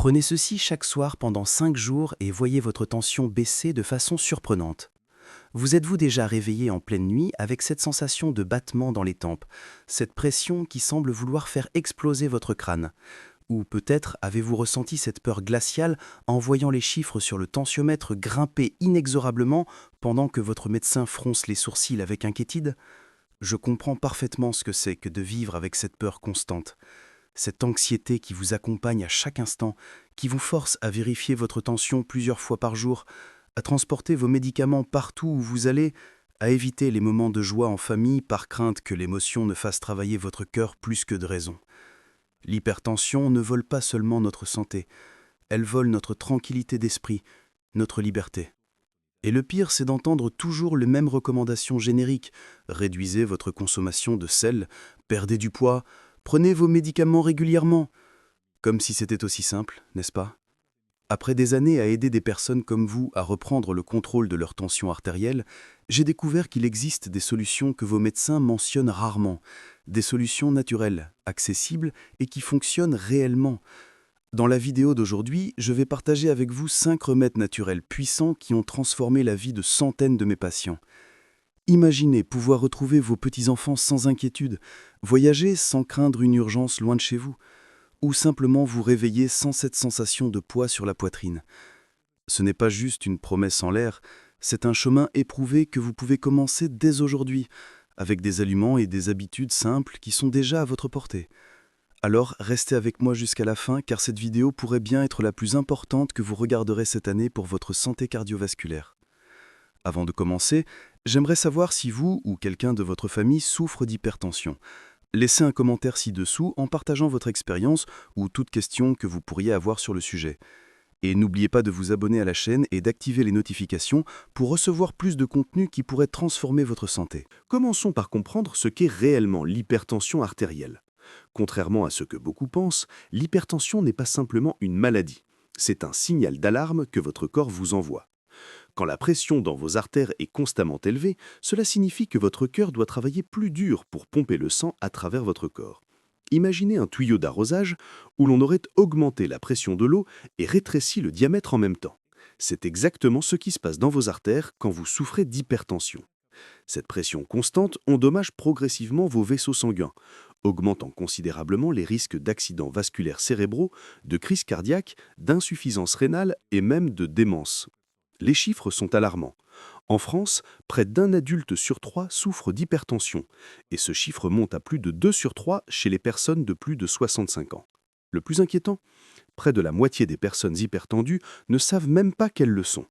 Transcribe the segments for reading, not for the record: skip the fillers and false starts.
Prenez ceci chaque soir pendant 5 jours et voyez votre tension baisser de façon surprenante. Vous êtes-vous déjà réveillé en pleine nuit avec cette sensation de battement dans les tempes, cette pression qui semble vouloir faire exploser votre crâne? Ou peut-être avez-vous ressenti cette peur glaciale en voyant les chiffres sur le tensiomètre grimper inexorablement pendant que votre médecin fronce les sourcils avec inquiétude? Je comprends parfaitement ce que c'est que de vivre avec cette peur constante, cette anxiété qui vous accompagne à chaque instant, qui vous force à vérifier votre tension plusieurs fois par jour, à transporter vos médicaments partout où vous allez, à éviter les moments de joie en famille par crainte que l'émotion ne fasse travailler votre cœur plus que de raison. L'hypertension ne vole pas seulement notre santé, elle vole notre tranquillité d'esprit, notre liberté. Et le pire, c'est d'entendre toujours les mêmes recommandations génériques. Réduisez votre consommation de sel, perdez du poids, prenez vos médicaments régulièrement. Comme si c'était aussi simple, n'est-ce pas? Après des années à aider des personnes comme vous à reprendre le contrôle de leur tension artérielle, j'ai découvert qu'il existe des solutions que vos médecins mentionnent rarement, des solutions naturelles, accessibles et qui fonctionnent réellement. Dans la vidéo d'aujourd'hui, je vais partager avec vous 5 remèdes naturels puissants qui ont transformé la vie de centaines de mes patients. Imaginez pouvoir retrouver vos petits-enfants sans inquiétude, voyager sans craindre une urgence loin de chez vous, ou simplement vous réveiller sans cette sensation de poids sur la poitrine. Ce n'est pas juste une promesse en l'air, c'est un chemin éprouvé que vous pouvez commencer dès aujourd'hui, avec des aliments et des habitudes simples qui sont déjà à votre portée. Alors, restez avec moi jusqu'à la fin car cette vidéo pourrait bien être la plus importante que vous regarderez cette année pour votre santé cardiovasculaire. Avant de commencer, j'aimerais savoir si vous ou quelqu'un de votre famille souffre d'hypertension. Laissez un commentaire ci-dessous en partageant votre expérience ou toute question que vous pourriez avoir sur le sujet. Et n'oubliez pas de vous abonner à la chaîne et d'activer les notifications pour recevoir plus de contenu qui pourrait transformer votre santé. Commençons par comprendre ce qu'est réellement l'hypertension artérielle. Contrairement à ce que beaucoup pensent, l'hypertension n'est pas simplement une maladie. C'est un signal d'alarme que votre corps vous envoie. Quand la pression dans vos artères est constamment élevée, cela signifie que votre cœur doit travailler plus dur pour pomper le sang à travers votre corps. Imaginez un tuyau d'arrosage où l'on aurait augmenté la pression de l'eau et rétréci le diamètre en même temps. C'est exactement ce qui se passe dans vos artères quand vous souffrez d'hypertension. Cette pression constante endommage progressivement vos vaisseaux sanguins, augmentant considérablement les risques d'accidents vasculaires cérébraux, de crise cardiaque, d'insuffisance rénale et même de démence. Les chiffres sont alarmants. En France, près d'un adulte sur 3 souffre d'hypertension, et ce chiffre monte à plus de 2 sur 3 chez les personnes de plus de 65 ans. Le plus inquiétant, près de la moitié des personnes hypertendues ne savent même pas qu'elles le sont.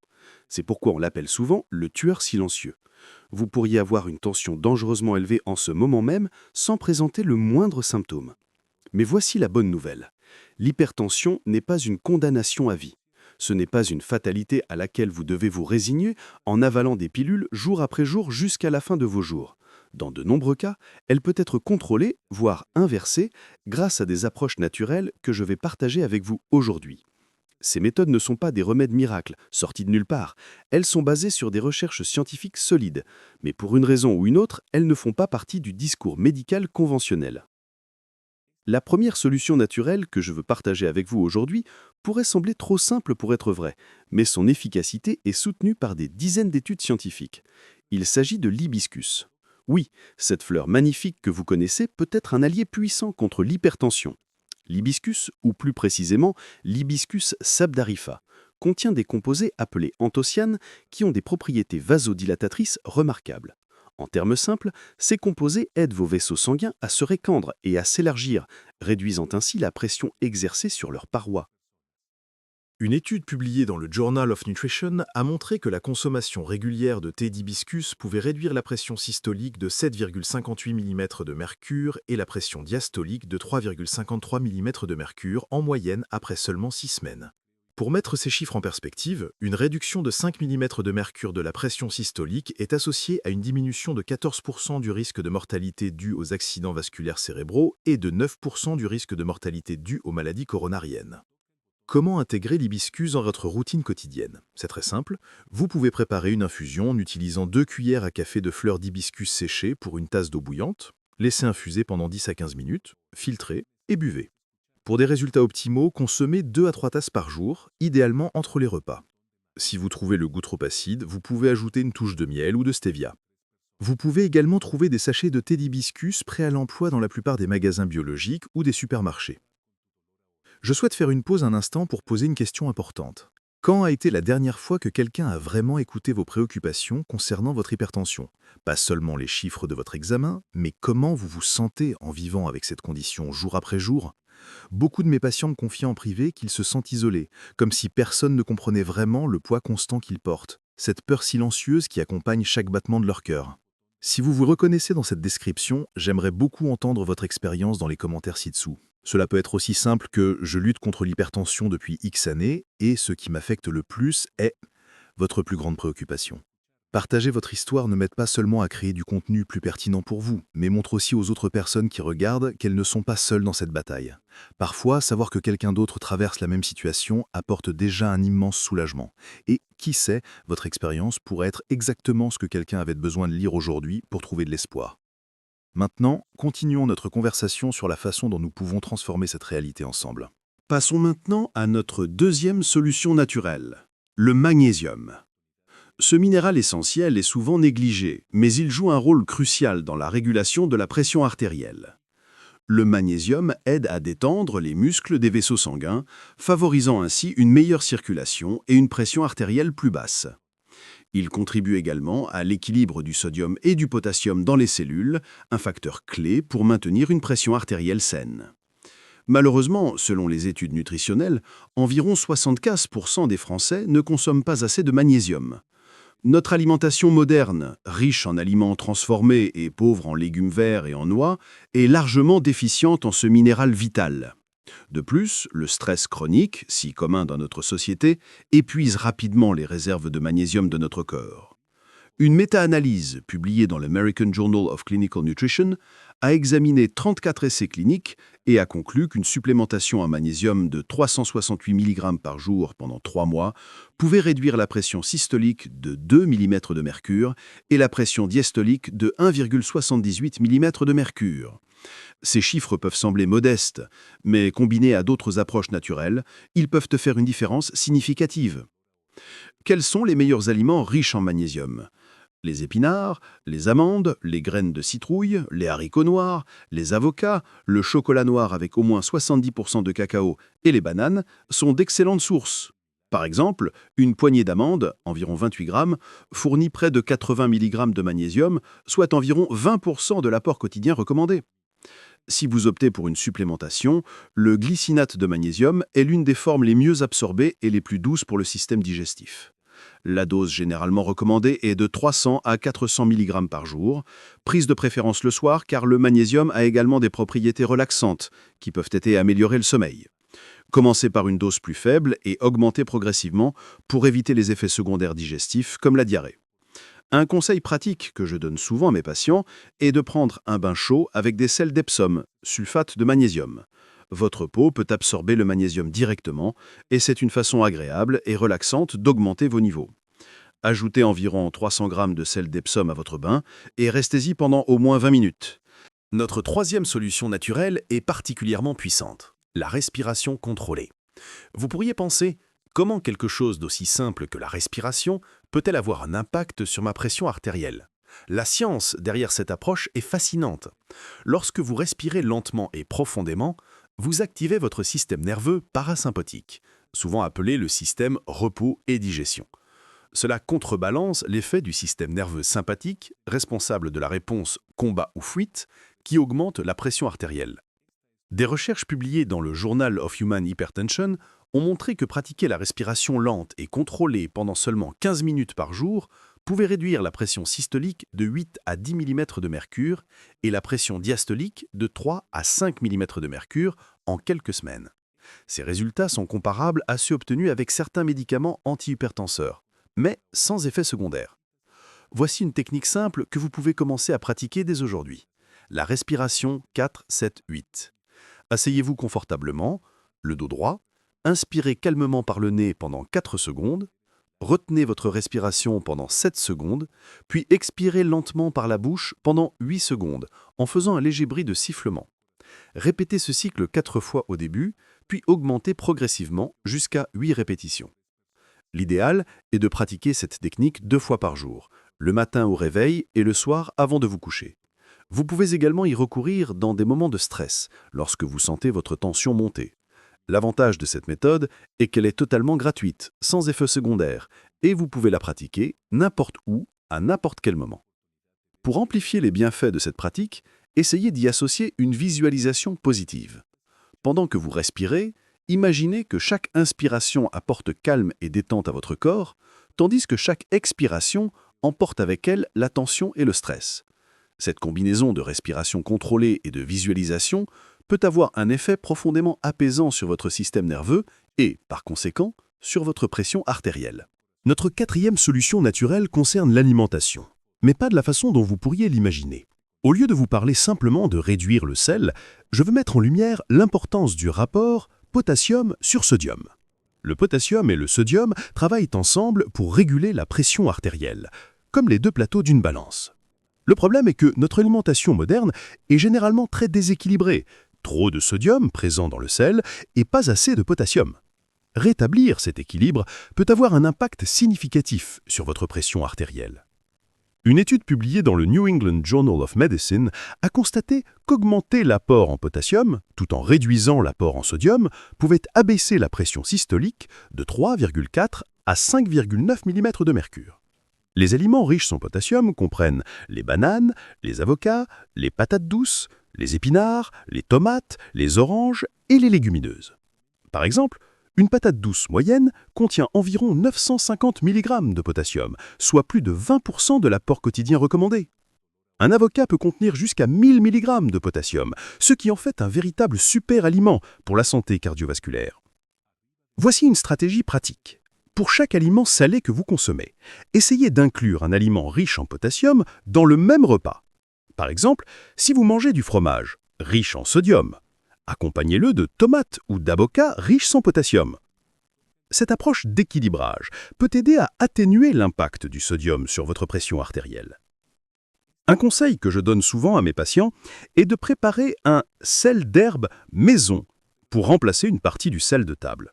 C'est pourquoi on l'appelle souvent le tueur silencieux. Vous pourriez avoir une tension dangereusement élevée en ce moment même sans présenter le moindre symptôme. Mais voici la bonne nouvelle. L'hypertension n'est pas une condamnation à vie. Ce n'est pas une fatalité à laquelle vous devez vous résigner en avalant des pilules jour après jour jusqu'à la fin de vos jours. Dans de nombreux cas, elle peut être contrôlée, voire inversée, grâce à des approches naturelles que je vais partager avec vous aujourd'hui. Ces méthodes ne sont pas des remèdes miracles, sortis de nulle part. Elles sont basées sur des recherches scientifiques solides. Mais pour une raison ou une autre, elles ne font pas partie du discours médical conventionnel. La première solution naturelle que je veux partager avec vous aujourd'hui pourrait sembler trop simple pour être vraie, mais son efficacité est soutenue par des dizaines d'études scientifiques. Il s'agit de l'hibiscus. Oui, cette fleur magnifique que vous connaissez peut être un allié puissant contre l'hypertension. L'hibiscus, ou plus précisément l'hibiscus sabdarifa, contient des composés appelés anthocyanes qui ont des propriétés vasodilatatrices remarquables. En termes simples, ces composés aident vos vaisseaux sanguins à se récandre et à s'élargir, réduisant ainsi la pression exercée sur leurs parois. Une étude publiée dans le Journal of Nutrition a montré que la consommation régulière de thé d'hibiscus pouvait réduire la pression systolique de 7,58 mm de mercure et la pression diastolique de 3,53 mm de mercure en moyenne après seulement 6 semaines. Pour mettre ces chiffres en perspective, une réduction de 5 mm de mercure de la pression systolique est associée à une diminution de 14% du risque de mortalité due aux accidents vasculaires cérébraux et de 9% du risque de mortalité due aux maladies coronariennes. Comment intégrer l'hibiscus dans votre routine quotidienne? C'est très simple. Vous pouvez préparer une infusion en utilisant 2 cuillères à café de fleurs d'hibiscus séchées pour une tasse d'eau bouillante. Laissez infuser pendant 10 à 15 minutes, filtrez et buvez. Pour des résultats optimaux, consommez 2 à 3 tasses par jour, idéalement entre les repas. Si vous trouvez le goût trop acide, vous pouvez ajouter une touche de miel ou de stevia. Vous pouvez également trouver des sachets de thé d'hibiscus prêts à l'emploi dans la plupart des magasins biologiques ou des supermarchés. Je souhaite faire une pause un instant pour poser une question importante. Quand a été la dernière fois que quelqu'un a vraiment écouté vos préoccupations concernant votre hypertension? Pas seulement les chiffres de votre examen, mais comment vous vous sentez en vivant avec cette condition jour après jour? Beaucoup de mes patients me confient en privé qu'ils se sentent isolés, comme si personne ne comprenait vraiment le poids constant qu'ils portent, cette peur silencieuse qui accompagne chaque battement de leur cœur. Si vous vous reconnaissez dans cette description, j'aimerais beaucoup entendre votre expérience dans les commentaires ci-dessous. Cela peut être aussi simple que « je lutte contre l'hypertension depuis X années et ce qui m'affecte le plus est votre plus grande préoccupation ». Partager votre histoire ne m'aide pas seulement à créer du contenu plus pertinent pour vous, mais montre aussi aux autres personnes qui regardent qu'elles ne sont pas seules dans cette bataille. Parfois, savoir que quelqu'un d'autre traverse la même situation apporte déjà un immense soulagement. Et qui sait, votre expérience pourrait être exactement ce que quelqu'un avait besoin de lire aujourd'hui pour trouver de l'espoir. Maintenant, continuons notre conversation sur la façon dont nous pouvons transformer cette réalité ensemble. Passons maintenant à notre deuxième solution naturelle, le magnésium. Ce minéral essentiel est souvent négligé, mais il joue un rôle crucial dans la régulation de la pression artérielle. Le magnésium aide à détendre les muscles des vaisseaux sanguins, favorisant ainsi une meilleure circulation et une pression artérielle plus basse. Il contribue également à l'équilibre du sodium et du potassium dans les cellules, un facteur clé pour maintenir une pression artérielle saine. Malheureusement, selon les études nutritionnelles, environ 75% des Français ne consomment pas assez de magnésium. Notre alimentation moderne, riche en aliments transformés et pauvre en légumes verts et en noix, est largement déficiente en ce minéral vital. De plus, le stress chronique, si commun dans notre société, épuise rapidement les réserves de magnésium de notre corps. Une méta-analyse publiée dans l'American Journal of Clinical Nutrition a examiné 34 essais cliniques et a conclu qu'une supplémentation en magnésium de 368 mg par jour pendant 3 mois pouvait réduire la pression systolique de 2 mm de mercure et la pression diastolique de 1,78 mm de mercure. Ces chiffres peuvent sembler modestes, mais combinés à d'autres approches naturelles, ils peuvent faire une différence significative. Quels sont les meilleurs aliments riches en magnésium ? Les épinards, les amandes, les graines de citrouille, les haricots noirs, les avocats, le chocolat noir avec au moins 70% de cacao et les bananes sont d'excellentes sources. Par exemple, une poignée d'amandes, environ 28 grammes, fournit près de 80 mg de magnésium, soit environ 20% de l'apport quotidien recommandé. Si vous optez pour une supplémentation, le glycinate de magnésium est l'une des formes les mieux absorbées et les plus douces pour le système digestif. La dose généralement recommandée est de 300 à 400 mg par jour, prise de préférence le soir car le magnésium a également des propriétés relaxantes qui peuvent aider à améliorer le sommeil. Commencez par une dose plus faible et augmentez progressivement pour éviter les effets secondaires digestifs comme la diarrhée. Un conseil pratique que je donne souvent à mes patients est de prendre un bain chaud avec des sels d'Epsom, sulfate de magnésium. Votre peau peut absorber le magnésium directement et c'est une façon agréable et relaxante d'augmenter vos niveaux. Ajoutez environ 300 g de sel d'Epsom à votre bain et restez-y pendant au moins 20 minutes. Notre troisième solution naturelle est particulièrement puissante, la respiration contrôlée. Vous pourriez penser, comment quelque chose d'aussi simple que la respiration peut-elle avoir un impact sur ma pression artérielle ? La science derrière cette approche est fascinante. Lorsque vous respirez lentement et profondément, vous activez votre système nerveux parasympathique, souvent appelé le système repos et digestion. Cela contrebalance l'effet du système nerveux sympathique, responsable de la réponse combat ou fuite, qui augmente la pression artérielle. Des recherches publiées dans le Journal of Human Hypertension ont montré que pratiquer la respiration lente et contrôlée pendant seulement 15 minutes par jour pouvait réduire la pression systolique de 8 à 10 mm de mercure et la pression diastolique de 3 à 5 mm de mercure en quelques semaines. Ces résultats sont comparables à ceux obtenus avec certains médicaments antihypertenseurs, mais sans effet secondaire. Voici une technique simple que vous pouvez commencer à pratiquer dès aujourd'hui. La respiration 4-7-8. Asseyez-vous confortablement, le dos droit, inspirez calmement par le nez pendant 4 secondes, retenez votre respiration pendant 7 secondes, puis expirez lentement par la bouche pendant 8 secondes en faisant un léger bruit de sifflement. Répétez ce cycle 4 fois au début, puis augmentez progressivement jusqu'à 8 répétitions. L'idéal est de pratiquer cette technique 2 fois par jour, le matin au réveil et le soir avant de vous coucher. Vous pouvez également y recourir dans des moments de stress, lorsque vous sentez votre tension monter. L'avantage de cette méthode est qu'elle est totalement gratuite, sans effet secondaire, et vous pouvez la pratiquer n'importe où, à n'importe quel moment. Pour amplifier les bienfaits de cette pratique, essayez d'y associer une visualisation positive. Pendant que vous respirez, imaginez que chaque inspiration apporte calme et détente à votre corps, tandis que chaque expiration emporte avec elle la tension et le stress. Cette combinaison de respiration contrôlée et de visualisation peut avoir un effet profondément apaisant sur votre système nerveux et, par conséquent, sur votre pression artérielle. Notre quatrième solution naturelle concerne l'alimentation, mais pas de la façon dont vous pourriez l'imaginer. Au lieu de vous parler simplement de réduire le sel, je veux mettre en lumière l'importance du rapport potassium sur sodium. Le potassium et le sodium travaillent ensemble pour réguler la pression artérielle, comme les deux plateaux d'une balance. Le problème est que notre alimentation moderne est généralement très déséquilibrée. Trop de sodium présent dans le sel et pas assez de potassium. Rétablir cet équilibre peut avoir un impact significatif sur votre pression artérielle. Une étude publiée dans le New England Journal of Medicine a constaté qu'augmenter l'apport en potassium, tout en réduisant l'apport en sodium, pouvait abaisser la pression systolique de 3,4 à 5,9 mm de mercure. Les aliments riches en potassium comprennent les bananes, les avocats, les patates douces, les épinards, les tomates, les oranges et les légumineuses. Par exemple, une patate douce moyenne contient environ 950 mg de potassium, soit plus de 20% de l'apport quotidien recommandé. Un avocat peut contenir jusqu'à 1000 mg de potassium, ce qui en fait un véritable super aliment pour la santé cardiovasculaire. Voici une stratégie pratique. Pour chaque aliment salé que vous consommez, essayez d'inclure un aliment riche en potassium dans le même repas. Par exemple, si vous mangez du fromage riche en sodium, accompagnez-le de tomates ou d'avocats riches en potassium. Cette approche d'équilibrage peut aider à atténuer l'impact du sodium sur votre pression artérielle. Un conseil que je donne souvent à mes patients est de préparer un sel d'herbe maison pour remplacer une partie du sel de table.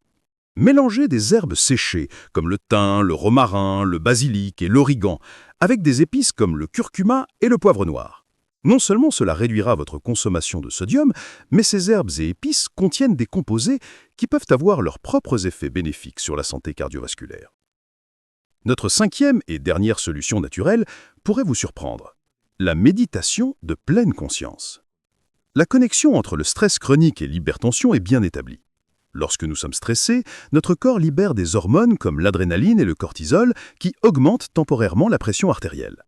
Mélangez des herbes séchées comme le thym, le romarin, le basilic et l'origan avec des épices comme le curcuma et le poivre noir. Non seulement cela réduira votre consommation de sodium, mais ces herbes et épices contiennent des composés qui peuvent avoir leurs propres effets bénéfiques sur la santé cardiovasculaire. Notre cinquième et dernière solution naturelle pourrait vous surprendre. La méditation de pleine conscience. La connexion entre le stress chronique et l'hypertension est bien établie. Lorsque nous sommes stressés, notre corps libère des hormones comme l'adrénaline et le cortisol qui augmentent temporairement la pression artérielle.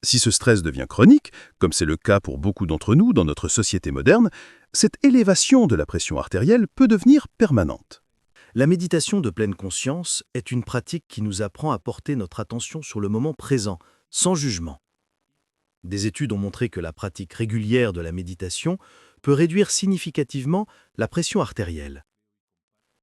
Si ce stress devient chronique, comme c'est le cas pour beaucoup d'entre nous dans notre société moderne, cette élévation de la pression artérielle peut devenir permanente. La méditation de pleine conscience est une pratique qui nous apprend à porter notre attention sur le moment présent, sans jugement. Des études ont montré que la pratique régulière de la méditation peut réduire significativement la pression artérielle.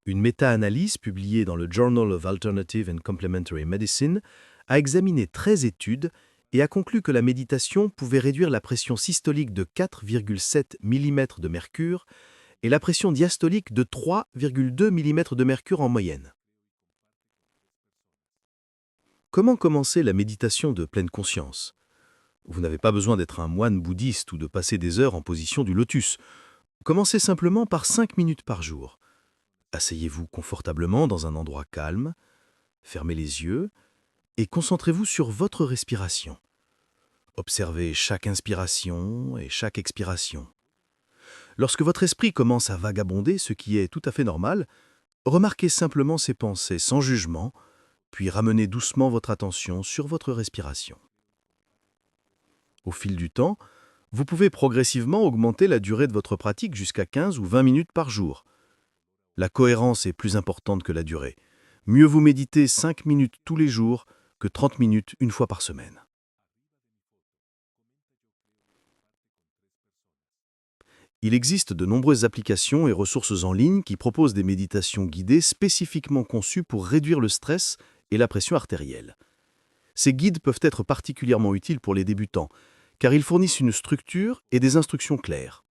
Une méta-analyse publiée dans le Journal of Alternative and Complementary Medicine a examiné 13 études et a conclu que la méditation pouvait réduire la pression systolique de 4,7 mm de mercure et la pression diastolique de 3,2 mm de mercure en moyenne. Comment commencer la méditation de pleine conscience ? Vous n'avez pas besoin d'être un moine bouddhiste ou de passer des heures en position du lotus. Commencez simplement par 5 minutes par jour. Asseyez-vous confortablement dans un endroit calme, fermez les yeux et concentrez-vous sur votre respiration. Observez chaque inspiration et chaque expiration. Lorsque votre esprit commence à vagabonder, ce qui est tout à fait normal, remarquez simplement ces pensées sans jugement, puis ramenez doucement votre attention sur votre respiration. Au fil du temps, vous pouvez progressivement augmenter la durée de votre pratique jusqu'à 15 ou 20 minutes par jour. La cohérence est plus importante que la durée. Mieux vous méditer 5 minutes tous les jours que 30 minutes une fois par semaine. Il existe de nombreuses applications et ressources en ligne qui proposent des méditations guidées spécifiquement conçues pour réduire le stress et la pression artérielle. Ces guides peuvent être particulièrement utiles pour les débutants, car ils fournissent une structure et des instructions claires.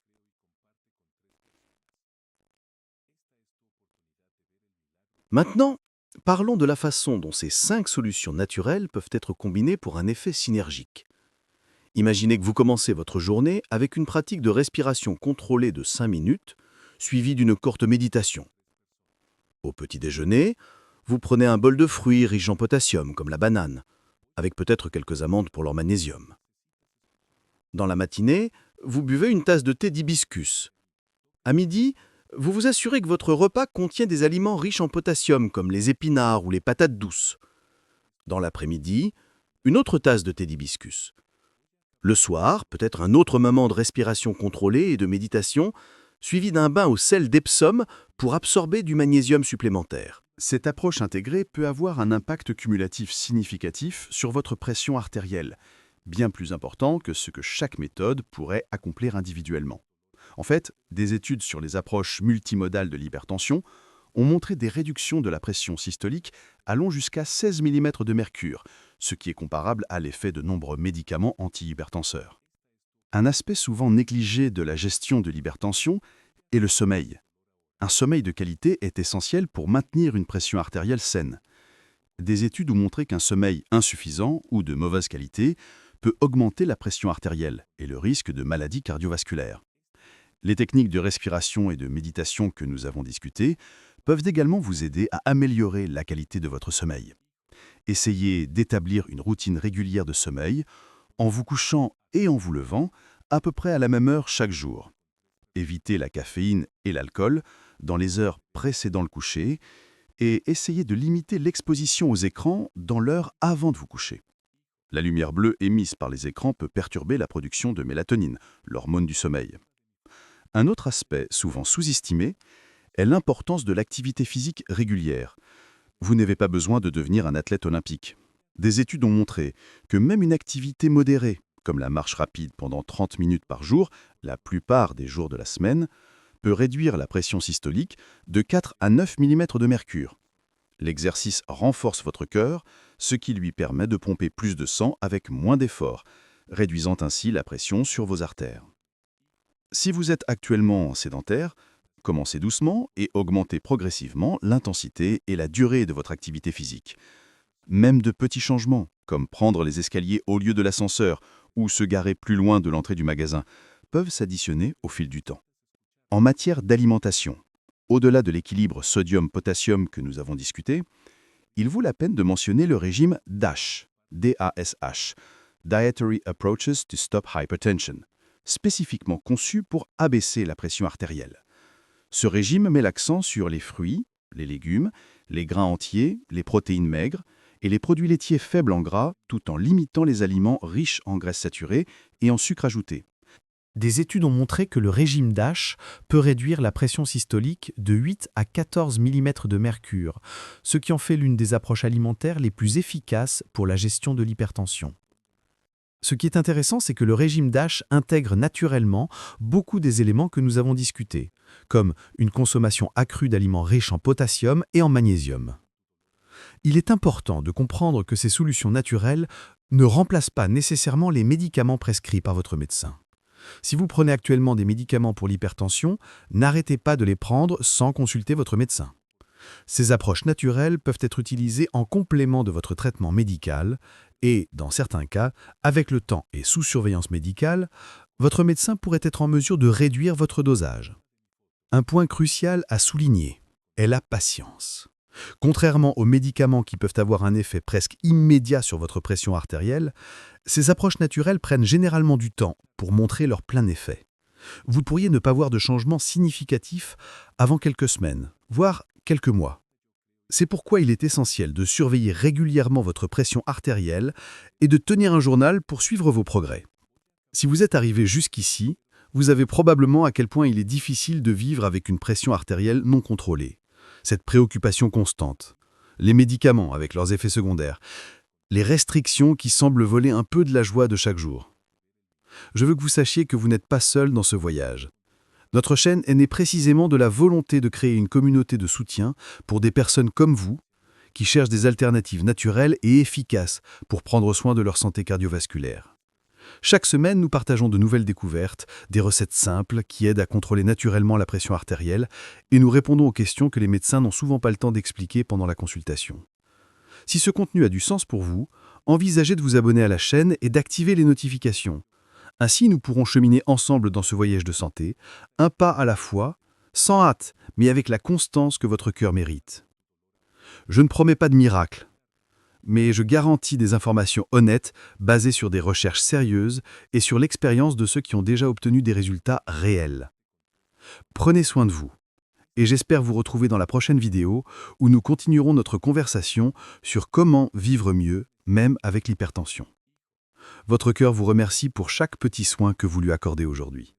Maintenant, parlons de la façon dont ces 5 solutions naturelles peuvent être combinées pour un effet synergique. Imaginez que vous commencez votre journée avec une pratique de respiration contrôlée de 5 minutes, suivie d'une courte méditation. Au petit déjeuner, vous prenez un bol de fruits riches en potassium, comme la banane, avec peut-être quelques amandes pour leur magnésium. Dans la matinée, vous buvez une tasse de thé d'hibiscus. À midi, vous vous assurez que votre repas contient des aliments riches en potassium, comme les épinards ou les patates douces. Dans l'après-midi, une autre tasse de thé d'hibiscus. Le soir, peut-être un autre moment de respiration contrôlée et de méditation, suivi d'un bain au sel d'Epsom pour absorber du magnésium supplémentaire. Cette approche intégrée peut avoir un impact cumulatif significatif sur votre pression artérielle, bien plus important que ce que chaque méthode pourrait accomplir individuellement. En fait, des études sur les approches multimodales de l'hypertension ont montré des réductions de la pression systolique allant jusqu'à 16 mm de mercure, ce qui est comparable à l'effet de nombreux médicaments antihypertenseurs. Un aspect souvent négligé de la gestion de l'hypertension est le sommeil. Un sommeil de qualité est essentiel pour maintenir une pression artérielle saine. Des études ont montré qu'un sommeil insuffisant ou de mauvaise qualité peut augmenter la pression artérielle et le risque de maladies cardiovasculaires. Les techniques de respiration et de méditation que nous avons discutées peuvent également vous aider à améliorer la qualité de votre sommeil. Essayez d'établir une routine régulière de sommeil en vous couchant et en vous levant à peu près à la même heure chaque jour. Évitez la caféine et l'alcool dans les heures précédant le coucher et essayez de limiter l'exposition aux écrans dans l'heure avant de vous coucher. La lumière bleue émise par les écrans peut perturber la production de mélatonine, l'hormone du sommeil. Un autre aspect souvent sous-estimé est l'importance de l'activité physique régulière. Vous n'avez pas besoin de devenir un athlète olympique. Des études ont montré que même une activité modérée, comme la marche rapide pendant 30 minutes par jour, la plupart des jours de la semaine, peut réduire la pression systolique de 4 à 9 mm de mercure. L'exercice renforce votre cœur, ce qui lui permet de pomper plus de sang avec moins d'efforts, réduisant ainsi la pression sur vos artères. Si vous êtes actuellement sédentaire, commencez doucement et augmentez progressivement l'intensité et la durée de votre activité physique. Même de petits changements, comme prendre les escaliers au lieu de l'ascenseur ou se garer plus loin de l'entrée du magasin, peuvent s'additionner au fil du temps. En matière d'alimentation, au-delà de l'équilibre sodium-potassium que nous avons discuté, il vaut la peine de mentionner le régime DASH, D-A-S-H, Dietary Approaches to Stop Hypertension, spécifiquement conçu pour abaisser la pression artérielle. Ce régime met l'accent sur les fruits, les légumes, les grains entiers, les protéines maigres et les produits laitiers faibles en gras, tout en limitant les aliments riches en graisses saturées et en sucre ajouté. Des études ont montré que le régime DASH peut réduire la pression systolique de 8 à 14 mm de mercure, ce qui en fait l'une des approches alimentaires les plus efficaces pour la gestion de l'hypertension. Ce qui est intéressant, c'est que le régime DASH intègre naturellement beaucoup des éléments que nous avons discutés, comme une consommation accrue d'aliments riches en potassium et en magnésium. Il est important de comprendre que ces solutions naturelles ne remplacent pas nécessairement les médicaments prescrits par votre médecin. Si vous prenez actuellement des médicaments pour l'hypertension, n'arrêtez pas de les prendre sans consulter votre médecin. Ces approches naturelles peuvent être utilisées en complément de votre traitement médical et, dans certains cas, avec le temps et sous surveillance médicale, votre médecin pourrait être en mesure de réduire votre dosage. Un point crucial à souligner est la patience. Contrairement aux médicaments qui peuvent avoir un effet presque immédiat sur votre pression artérielle, ces approches naturelles prennent généralement du temps pour montrer leur plein effet. Vous pourriez ne pas voir de changement significatif avant quelques semaines, voire quelques mois. C'est pourquoi il est essentiel de surveiller régulièrement votre pression artérielle et de tenir un journal pour suivre vos progrès. Si vous êtes arrivé jusqu'ici, vous avez probablement à quel point il est difficile de vivre avec une pression artérielle non contrôlée. Cette préoccupation constante, les médicaments avec leurs effets secondaires, les restrictions qui semblent voler un peu de la joie de chaque jour. Je veux que vous sachiez que vous n'êtes pas seul dans ce voyage. Notre chaîne est née précisément de la volonté de créer une communauté de soutien pour des personnes comme vous, qui cherchent des alternatives naturelles et efficaces pour prendre soin de leur santé cardiovasculaire. Chaque semaine, nous partageons de nouvelles découvertes, des recettes simples qui aident à contrôler naturellement la pression artérielle et nous répondons aux questions que les médecins n'ont souvent pas le temps d'expliquer pendant la consultation. Si ce contenu a du sens pour vous, envisagez de vous abonner à la chaîne et d'activer les notifications. Ainsi, nous pourrons cheminer ensemble dans ce voyage de santé, un pas à la fois, sans hâte, mais avec la constance que votre cœur mérite. Je ne promets pas de miracle, mais je garantis des informations honnêtes basées sur des recherches sérieuses et sur l'expérience de ceux qui ont déjà obtenu des résultats réels. Prenez soin de vous, et j'espère vous retrouver dans la prochaine vidéo où nous continuerons notre conversation sur comment vivre mieux, même avec l'hypertension. Votre cœur vous remercie pour chaque petit soin que vous lui accordez aujourd'hui.